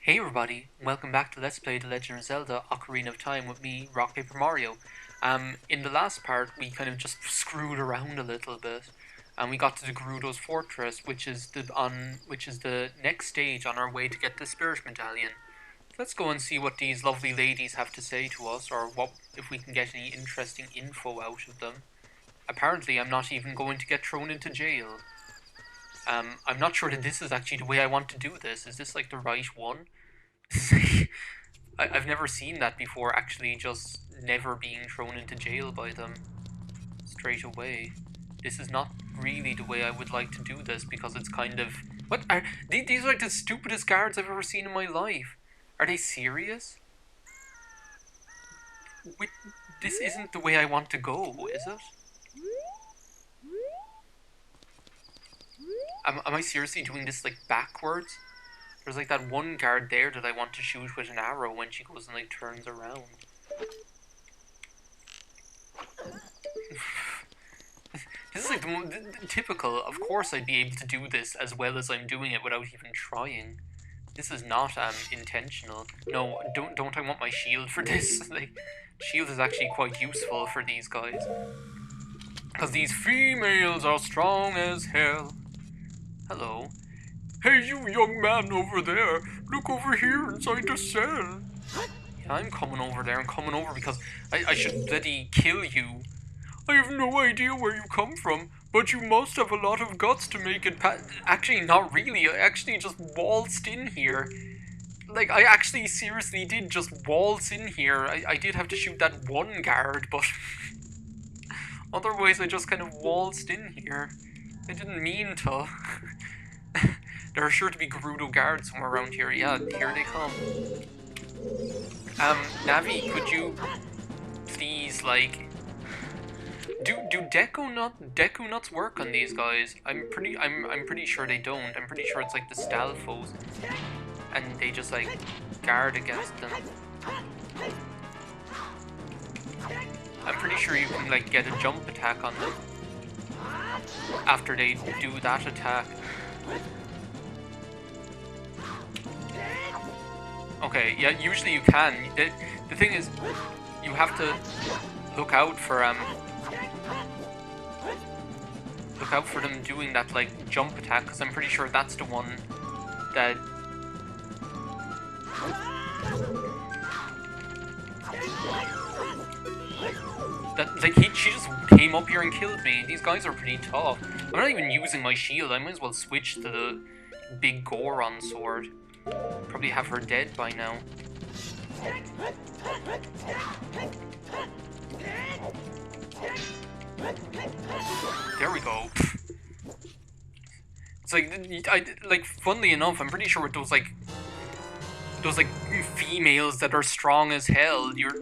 Hey everybody, welcome back to Let's Play The Legend of Zelda Ocarina of Time with me, Rock Paper Mario. In the last part, we kind of just screwed around a little bit, and we got to the Gerudo's Fortress, which is the next stage on our way to get the Spirit Medallion. Let's go and see what these lovely ladies have to say to us, or what if we can get any interesting info out of them. Apparently, I'm not even going to get thrown into jail. I'm not sure that this is actually the way I want to do this. Is this like the right one? I've never seen that before, actually, just never being thrown into jail by them straight away. This is not really the way I would like to do this, because it's kind of... What are... These are like the stupidest guards I've ever seen in my life. Are they serious? This isn't the way I want to go, is it? Am I seriously doing this, like, backwards? There's, like, that one guard there that I want to shoot with an arrow when she goes and, like, turns around. This is, like, the typical. Of course I'd be able to do this as well as I'm doing it without even trying. This is not, intentional. No, don't I want my shield for this? Like, shield is actually quite useful for these guys. Because these females are strong as hell. Hello. Hey, you young man over there, look over here inside the cell. Yeah, I'm coming over there. I'm coming over because I should bloody kill you. I have no idea where you come from, but you must have a lot of guts to make it Actually, not really. I actually just waltzed in here. Like, I actually seriously did just waltz in here. I did have to shoot that one guard, but... otherwise, I just kind of waltzed in here. I didn't mean to. There are sure to be Gerudo guards somewhere around here. Yeah, here they come. Navi, could you please, like, do Deku nuts work on these guys? I'm pretty sure they don't. I'm pretty sure it's like the Stalfos, and they just like guard against them. I'm pretty sure you can like get a jump attack on them after they do that attack. Okay, yeah, usually you can. The thing is, you have to look out for them doing that like jump attack, because I'm pretty sure that's the one that like she just came up here and killed me. These guys are pretty tough. I'm not even using my shield. I might as well switch to the big Goron sword. Probably have her dead by now. There we go. It's like, funnily enough, I'm pretty sure with those females that are strong as hell, you're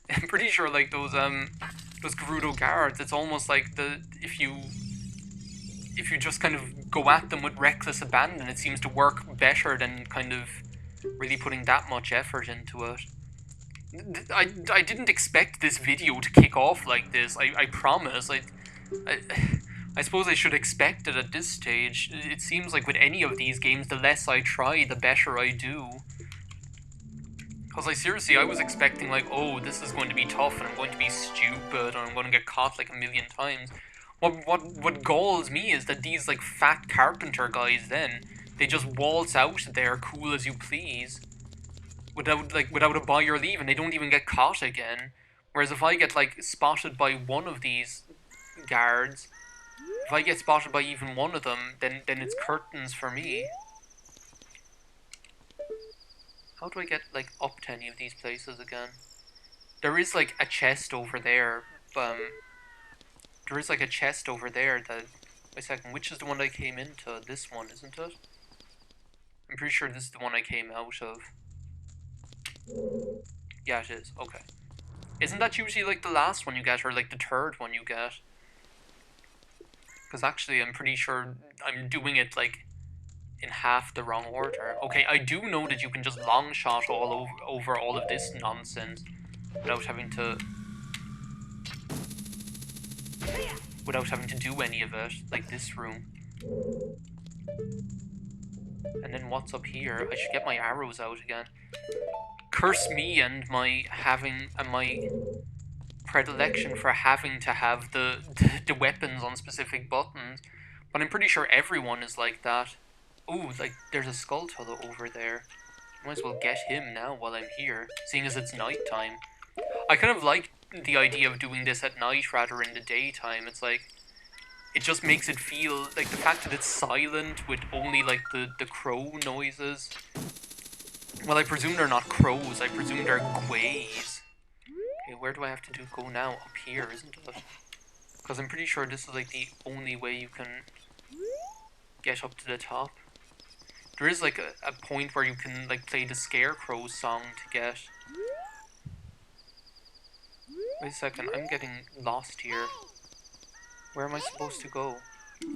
I'm pretty sure like those Gerudo guards, it's almost like if you just kind of go at them with reckless abandon, it seems to work better than kind of really putting that much effort into it. I didn't expect this video to kick off like this, I promise. I suppose I should expect it at this stage. It seems like with any of these games, the less I try, the better I do. Because I was expecting like, oh, this is going to be tough and I'm going to be stupid and I'm going to get caught like a million times. What galls me is that these like fat carpenter guys then, they just waltz out there cool as you please without a buy or leave, and they don't even get caught again. Whereas if I get like spotted by one of these guards, if I get spotted by even one of them, then it's curtains for me. How do I get like up to any of these places again? There is like a chest over there, there is like a chest over there that... Wait a second, which is the one I came into? This one, isn't it? I'm pretty sure this is the one I came out of. Yeah, it is. Okay. Isn't that usually like the last one you get, or like the third one you get? Because actually, I'm pretty sure I'm doing it like in half the wrong order. Okay, I do know that you can just long shot all over all of this nonsense without having to do any of it, like this room. And then what's up here? I should get my arrows out again. Curse me and my my predilection for having to have the weapons on specific buttons. But I'm pretty sure everyone is like that. Ooh, like there's a skull tuller over there. Might as well get him now while I'm here, seeing as it's nighttime. I kind of like the idea of doing this at night rather in the daytime. It's like, it just makes it feel like the fact that it's silent with only like the crow noises. Well, I presume they're not crows, I presume they're gways. Okay, where do I have to go now? Up here, isn't it? Because I'm pretty sure this is like the only way you can get up to the top. There is like a point where you can like play the Scarecrow song to get... Wait a second, I'm getting lost here. Where am I supposed to go?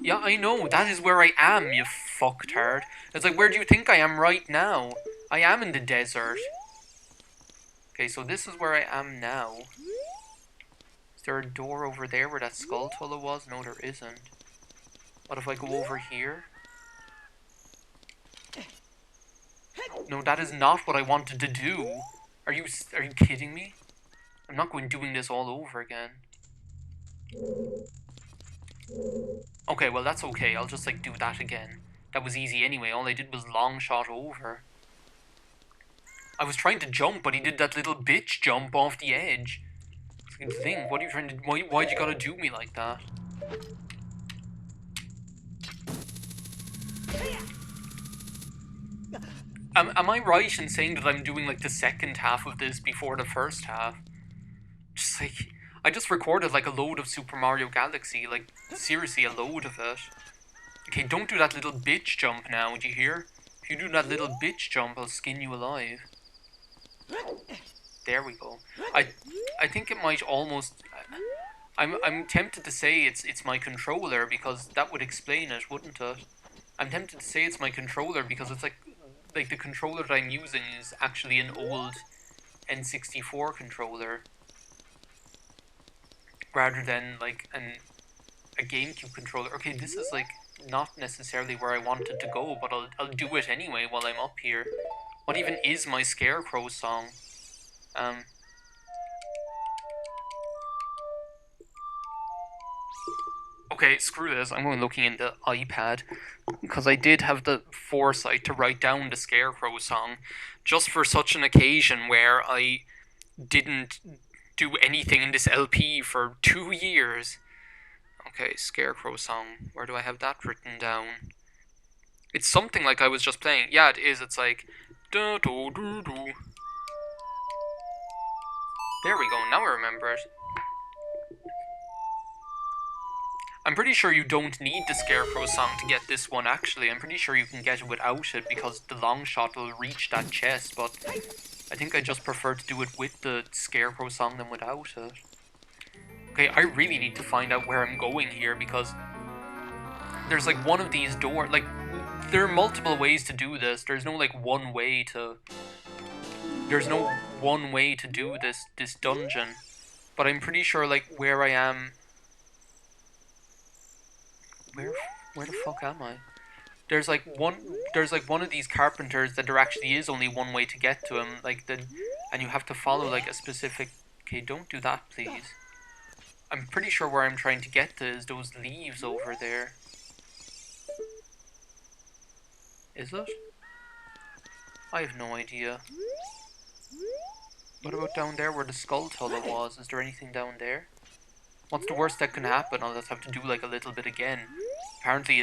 Yeah, I know, that is where I am, you fucktard. It's like, where do you think I am right now? I am in the desert. Okay, so this is where I am now. Is there a door over there where that skull tuller was? No, there isn't. What if I go over here? No, that is not what I wanted to do. Are you kidding me? I'm not going doing this all over again. Okay, well that's okay. I'll just like do that again. That was easy anyway. All I did was long shot over. I was trying to jump, but he did that little bitch jump off the edge. Same thing. What are you trying to? Why'd you gotta do me like that? Am I right in saying that I'm doing like the second half of this before the first half? Just like, I just recorded like a load of Super Mario Galaxy, like seriously a load of it. Okay, don't do that little bitch jump now, do you hear? If you do that little bitch jump, I'll skin you alive. There we go. I think it might almost... I'm tempted to say it's my controller because that would explain it, wouldn't it? I'm tempted to say it's my controller because it's like the controller that I'm using is actually an old N64 controller rather than like a GameCube controller. Okay, this is like not necessarily where I wanted to go, but I'll do it anyway while I'm up here. What even is my Scarecrow song? Okay, screw this. I'm going looking in the iPad because I did have the foresight to write down the Scarecrow song just for such an occasion where I didn't do anything in this LP for 2 years. Okay, Scarecrow song. Where do I have that written down? It's something like I was just playing. Yeah, it is. It's like... Do, do, do, do. There we go. Now I remember it. I'm pretty sure you don't need the Scarecrow song to get this one, actually. I'm pretty sure you can get it without it because the long shot will reach that chest, but I think I just prefer to do it with the Scarecrow song than without it. Okay, I really need to find out where I'm going here because there's like one of these doors, like there are multiple ways to do this. There's no like one way to do this dungeon, but I'm pretty sure like where I am. Where the fuck am I? There's like one of these carpenters that there actually is only one way to get to him, and you have to follow like a specific... Okay, don't do that, please. I'm pretty sure where I'm trying to get to is those leaves over there. Is it? I have no idea. What about down there where the skull tuller was? Is there anything down there? What's the worst that can happen? I'll just have to do like a little bit again. Apparently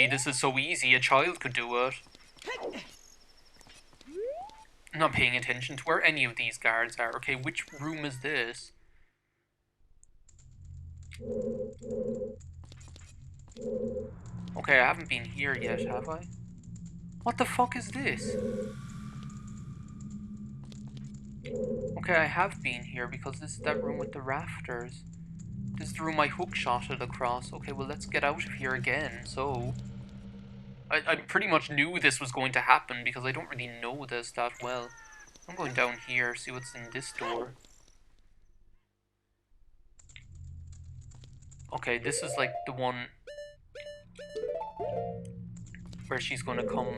this is so easy a child could do it. I'm not paying attention to where any of these guards are. Okay, which room is this? Okay, I haven't been here yet, have I? What the fuck is this? Okay, I have been here because this is that room with the rafters. This is the room I hookshotted across. Okay, well let's get out of here again, so... I pretty much knew this was going to happen because I don't really know this that well. I'm going down here, see what's in this door. Okay, this is like the one... where she's gonna come.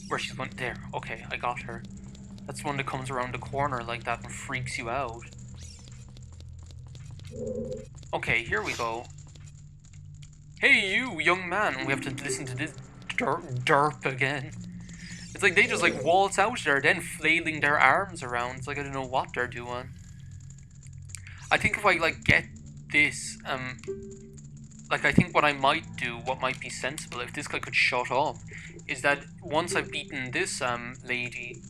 Where she's going. There. Okay, I got her. That's one that comes around the corner like that and freaks you out. Okay, here we go. Hey, you, young man. And we have to listen to this derp again. It's like they just like waltz out there, then flailing their arms around. It's like I don't know what they're doing. I think if I like get this, like I think what I might do, what might be sensible, if this guy could shut up, is that once I've beaten this lady,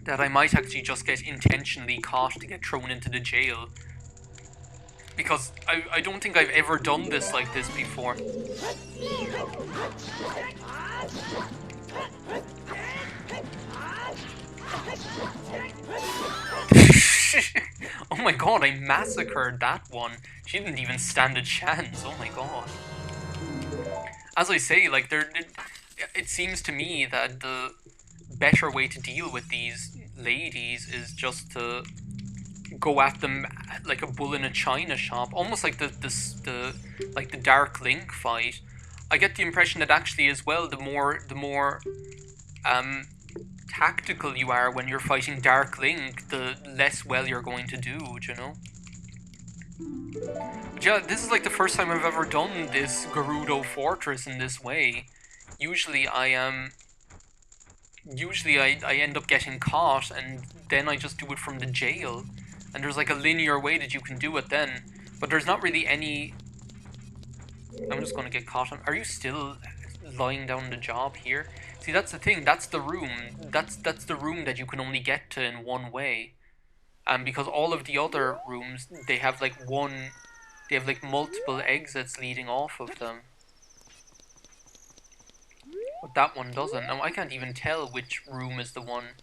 that I might actually just get intentionally caught to get thrown into the jail. Because I don't think I've ever done this like this before. Oh my god, I massacred that one. She didn't even stand a chance. Oh my god. As I say, like, it seems to me that the better way to deal with these ladies is just to go at them like a bull in a china shop, almost like the Dark Link fight. I get the impression that actually as well, the more tactical you are when you're fighting Dark Link, the less well you're going to do, you know? But yeah, this is like the first time I've ever done this Gerudo Fortress in this way. Usually I end up getting caught and then I just do it from the jail. And there's like a linear way that you can do it then. But there's not really any... I'm just gonna get caught on... Are you still lying down the job here? See, that's the thing. That's the room. That's the room that you can only get to in one way. Because all of the other rooms, they have like they have like multiple exits leading off of them. But that one doesn't. Now I can't even tell which room is the one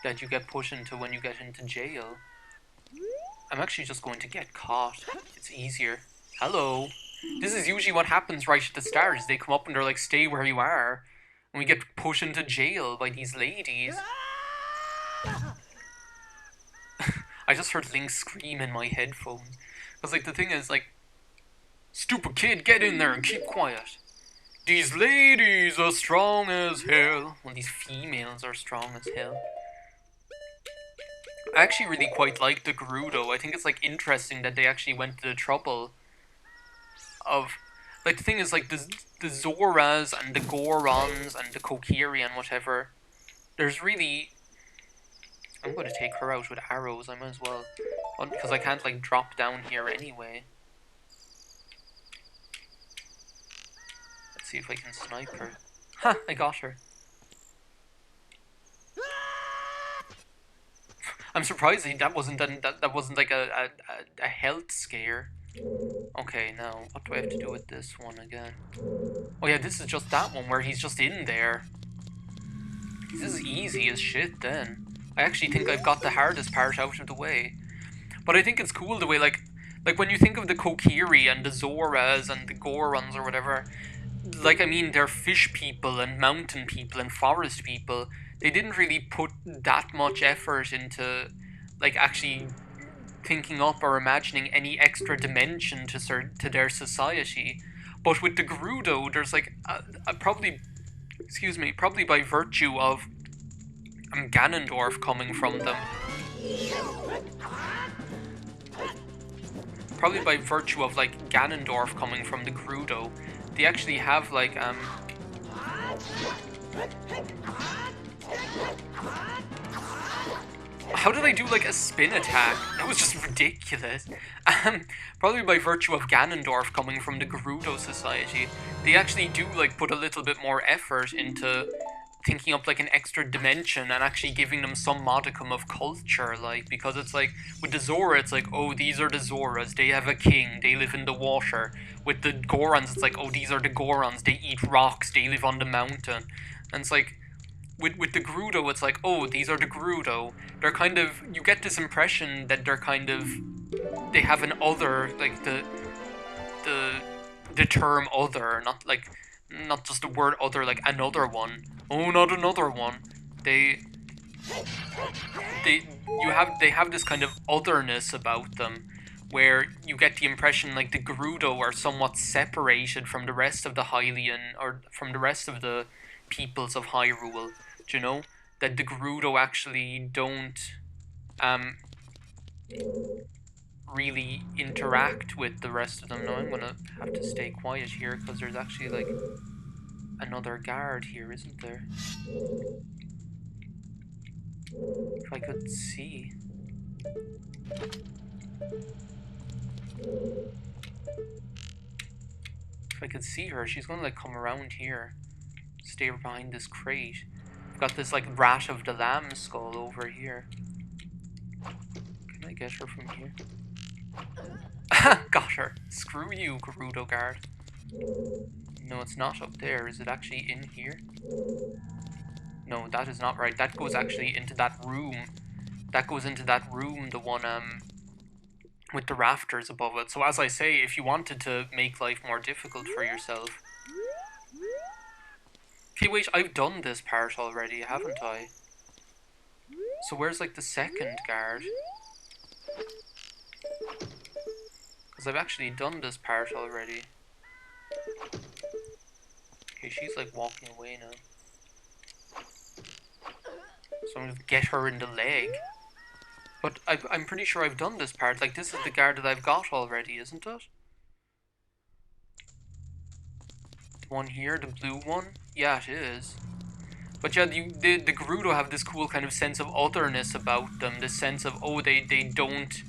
that you get put into when you get into jail. I'm actually just going to get caught. It's easier. Hello. This is usually what happens right at the start, is they come up and they're like, stay where you are. And we get pushed into jail by these ladies. I just heard Link scream in my headphones. Because like the thing is like, stupid kid, get in there and keep quiet. These ladies are strong as hell. Well, these females are strong as hell. I actually really quite like the Gerudo. I think it's like interesting that they actually went to the trouble of, like, the thing is like the Zoras and the Gorons and the Kokiri and whatever. There's really, I'm going to take her out with arrows. I might as well, because I can't like drop down here anyway. Let's see if I can snipe her. Ha! I got her. I'm surprised that wasn't like a health scare. Okay, now what do I have to do with this one again? Oh yeah, this is just that one where he's just in there. This is easy as shit then. I actually think I've got the hardest part out of the way. But I think it's cool the way like when you think of the Kokiri and the Zoras and the Gorons or whatever, like, I mean, they're fish people and mountain people and forest people. They didn't really put that much effort into, like, actually thinking up or imagining any extra dimension to their society. But with the Gerudo, there's, like, probably by virtue of Ganondorf coming from them. Probably by virtue of, like, Ganondorf coming from the Gerudo, they actually have, like, how did I do, like, a spin attack? That was just ridiculous. Probably by virtue of Ganondorf coming from the Gerudo Society, they actually do, like, put a little bit more effort into thinking up, like, an extra dimension and actually giving them some modicum of culture, like, because it's like, with the Zora, it's like, oh, these are the Zoras, they have a king, they live in the water. With the Gorons, it's like, oh, these are the Gorons, they eat rocks, they live on the mountain. And it's like, with the Gerudo, it's like, oh, these are the Gerudo. They're kind of, you get this impression that they're kind of, they have an other, like, the term other, not just the word other, like another one. Oh, not another one. They they have this kind of otherness about them, where you get the impression like the Gerudo are somewhat separated from the rest of the Hylian, or from the rest of the peoples of Hyrule. Do you know that the Gerudo actually don't really interact with the rest of them? Now I'm gonna have to stay quiet here because there's actually like another guard here, isn't there? If I could see. If I could see her, she's gonna like come around here, stay behind this crate. I've got this like rat of the lamb skull over here. Can I get her from here? Got her. Screw you, Gerudo guard. No, it's not up there. Is it actually in here? No, that is not right. That goes actually into that room. That goes into that room, the one with the rafters above it. So as I say, if you wanted to make life more difficult for yourself... Okay, wait, I've done this part already, haven't I? So where's like the second guard? Because I've actually done this part already. Okay, she's like walking away now. So I'm gonna get her in the leg. But I'm pretty sure I've done this part. Like, this is the guard that I've got already, isn't it? The one here, the blue one? Yeah, it is. But yeah, the Gerudo have this cool kind of sense of otherness about them. This sense of, oh, they don't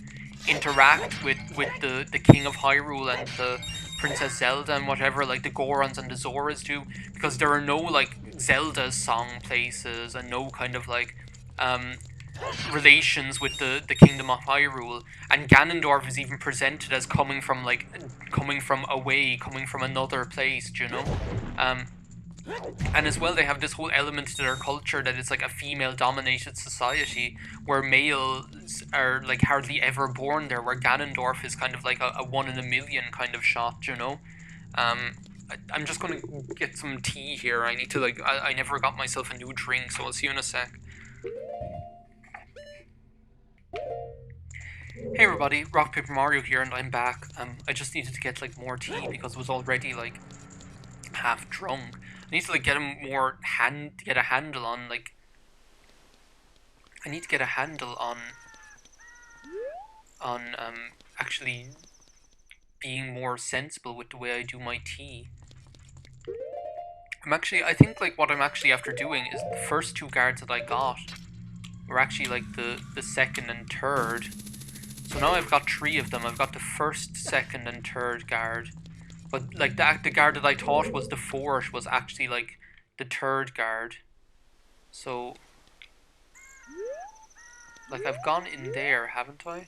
interact with the King of Hyrule and the Princess Zelda and whatever, like the Gorons and the Zoras do. Because there are no, like, Zelda song places and no kind of, like, relations with the Kingdom of Hyrule, and Ganondorf is even presented as coming from away, coming from another place, do you know? And as well, they have this whole element to their culture that it's like a female-dominated society where males are like hardly ever born there, where Ganondorf is kind of like a 1 in a million kind of shot, you know? I'm just gonna get some tea here. I need to like, I never got myself a new drink, so I'll see you in a sec. Hey everybody, Rock Paper Mario here, and I'm back. I just needed to get like more tea because I was already like half drunk. I need to like get a handle on like. I need to get a handle on actually being more sensible with the way I do my tea. I think like what I'm actually after doing is the first 2 guards that I got were actually like the second and third. So now I've got 3 of them. I've got the first, second, and third guard. But like the guard that I thought was the fourth was actually like the third guard. So like I've gone in there, haven't I?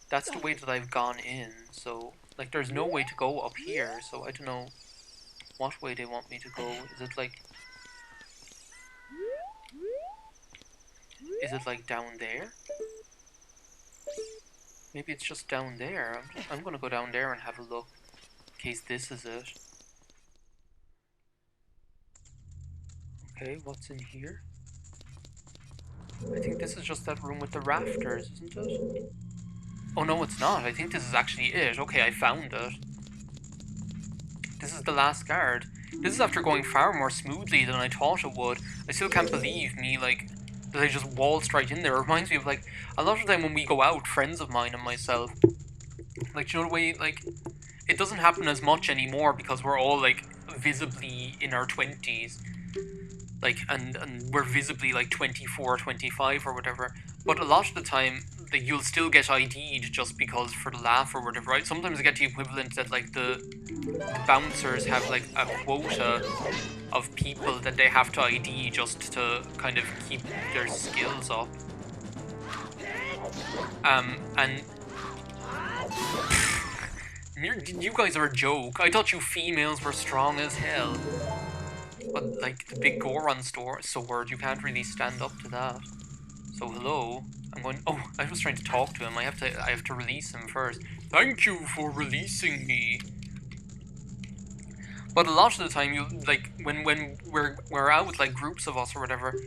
That's the way that I've gone in. So like there's no way to go up here. So I don't know what way they want me to go. Is it like down there? Maybe it's just down there. I'm gonna go down there and have a look, in case this is it. Okay, what's in here? I think this is just that room with the rafters, isn't it? Oh no, it's not. I think this is actually it. Okay, I found it. This is the last guard. This is after going far more smoothly than I thought it would. I still can't believe me, like, that I just waltzed right in there. It reminds me of, like, a lot of the time when we go out, friends of mine and myself, like, you know the way, like, it doesn't happen as much anymore because we're all, like, visibly in our 20s. Like, and we're visibly, like, 24, 25 or whatever. But a lot of the time, like, you'll still get ID'd just because for the laugh or whatever, right? Sometimes I get the equivalent that, like, the bouncers have, like, a quota of people that they have to ID just to kind of keep their skills up. And you guys are a joke. I thought you females were strong as hell. But, like, the big Goron sword, you can't really stand up to that. So, hello. I'm going... Oh, I was trying to talk to him. I have to release him first. Thank you for releasing me. But a lot of the time, you, like, when we're out with, like, groups of us or whatever,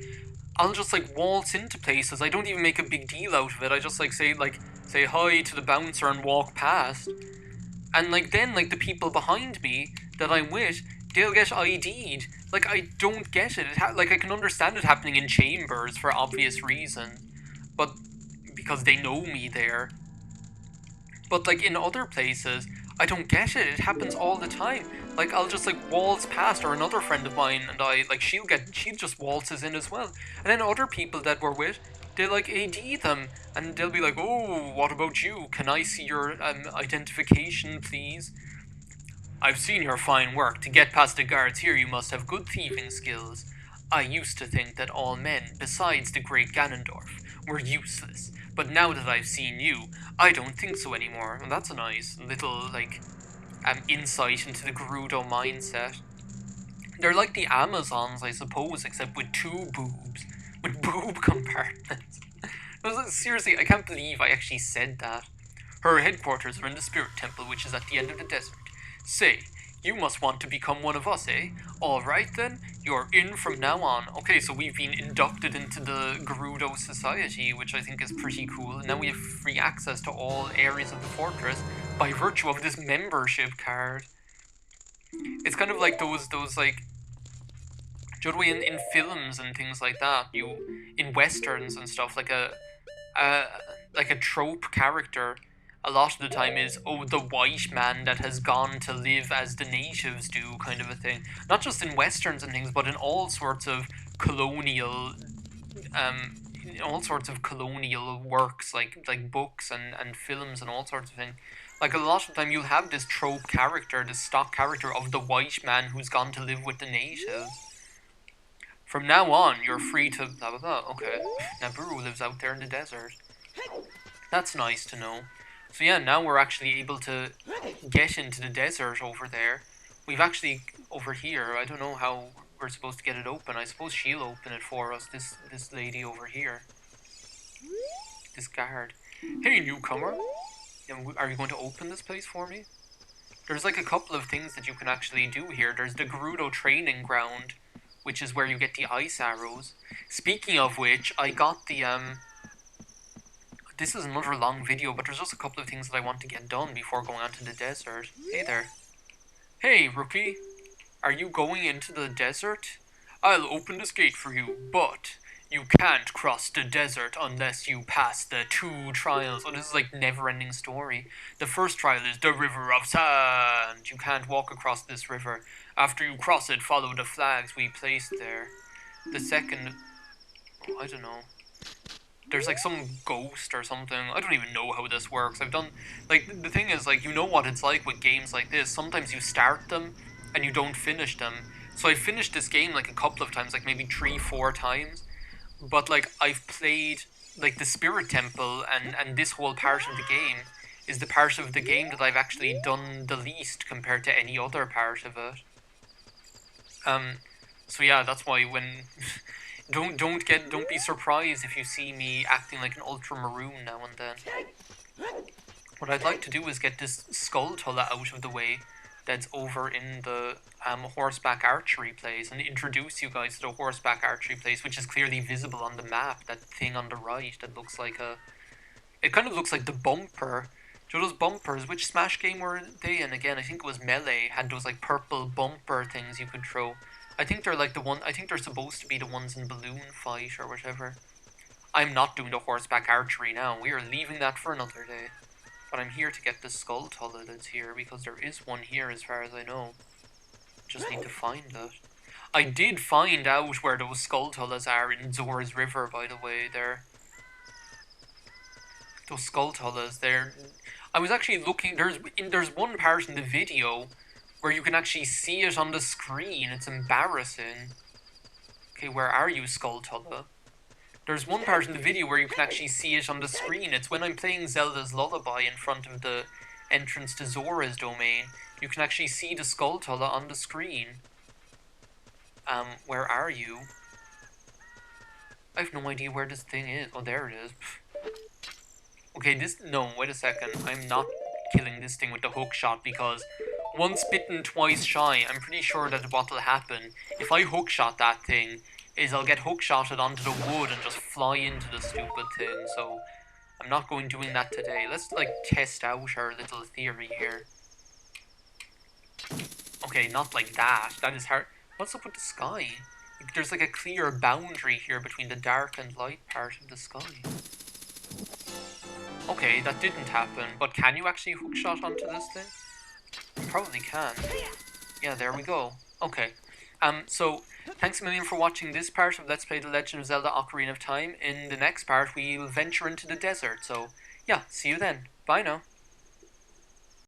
I'll just like waltz into places. I don't even make a big deal out of it. I just like say hi to the bouncer and walk past. And like then like the people behind me that I'm with, they'll get ID'd. Like I don't get it. Like I can understand it happening in chambers for obvious reasons, but because they know me there. But like in other places, I don't get it. It happens all the time. Like I'll just like waltz past, or another friend of mine and I like she just waltzes in as well. And then other people that we're with, they like AD them and they'll be like, "Oh, what about you? Can I see your identification, please?" "I've seen your fine work. To get past the guards here, you must have good thieving skills. I used to think that all men, besides the great Ganondorf, were useless. But now that I've seen you, I don't think so anymore." And that's a nice little, like, insight into the Gerudo mindset. They're like the Amazons, I suppose, except with 2 boobs. With boob compartments. Seriously, I can't believe I actually said that. "Her headquarters are in the Spirit Temple, which is at the end of the desert. Say, you must want to become one of us, eh? Alright then, you're in from now on." Okay, so we've been inducted into the Gerudo Society, which I think is pretty cool. Now we have free access to all areas of the fortress by virtue of this membership card. It's kind of like those like, do you know, in films and things like that, in westerns and stuff, like a trope character a lot of the time is, oh, the white man that has gone to live as the natives do, kind of a thing. Not just in westerns and things, but in all sorts of colonial works, like books and films and all sorts of things. Like a lot of the time you'll have this trope character, this stock character of the white man who's gone to live with the natives. "From now on, you're free to blah blah blah." Okay, Naburu lives out there in the desert. That's nice to know. So yeah, now we're actually able to get into the desert over there. We've actually, over here, I don't know how we're supposed to get it open. I suppose she'll open it for us, this lady over here. This guard. "Hey, newcomer. Are you going to open this place for me?" There's like a couple of things that you can actually do here. There's the Gerudo training ground, which is where you get the ice arrows. Speaking of which, I got the, this is another long video, but there's just a couple of things that I want to get done before going onto the desert. Hey there. "Hey, rookie. Are you going into the desert? I'll open this gate for you, but you can't cross the desert unless you pass the 2 trials." Oh, this is like never-ending story. "The first trial is the River of Sand. You can't walk across this river. After you cross it, follow the flags we placed there. The second... I don't know. There's like some ghost or something. I don't even know how this works. I've done... Like, the thing is, like, you know what it's like with games like this. Sometimes you start them and you don't finish them. So I finished this game like a couple of times, like maybe 3-4 times. But like I've played like the Spirit Temple and this whole part of the game is the part of the game that I've actually done the least compared to any other part of it. So yeah, that's why when don't be surprised if you see me acting like an ultramaroon now and then. What I'd like to do is get this Skulltula out of the way that's over in the horseback archery place, and introduce you guys to the horseback archery place, which is clearly visible on the map, that thing on the right that looks like a... It kind of looks like the bumper. Do you know those bumpers? Which Smash game were they in again? I think it was Melee, had those like purple bumper things you could throw. I think they're like I think they're supposed to be the ones in Balloon Fight or whatever. I'm not doing the horseback archery now. We are leaving that for another day. But I'm here to get the Skulltula that's here, because there is one here as far as I know. Just need to find it. I did find out where those Skulltulas are in Zora's River, by the way. Those Skulltulas, I was actually looking, there's one part in the video where you can actually see it on the screen. It's embarrassing. Okay, where are you, Skulltula? There's one part in the video where you can actually see it on the screen. It's when I'm playing Zelda's Lullaby in front of the entrance to Zora's domain. You can actually see the Skulltula on the screen. Where are you? I have no idea where this thing is. Oh, there it is. Okay, no, wait a second. I'm not killing this thing with the hook shot, because once bitten, twice shy. I'm pretty sure that what'll happen, if I hook shot that thing, is I'll get hookshotted onto the wood and just fly into the stupid thing, so I'm not going doing that today. Let's, like, test out our little theory here. Okay, not like that. That is hard. What's up with the sky? There's, like, a clear boundary here between the dark and light part of the sky. Okay, that didn't happen, but can you actually hookshot onto this thing? You probably can. Yeah, there we go. Okay. So, thanks a million for watching this part of Let's Play The Legend of Zelda Ocarina of Time. In the next part, we'll venture into the desert, so, yeah, see you then. Bye now.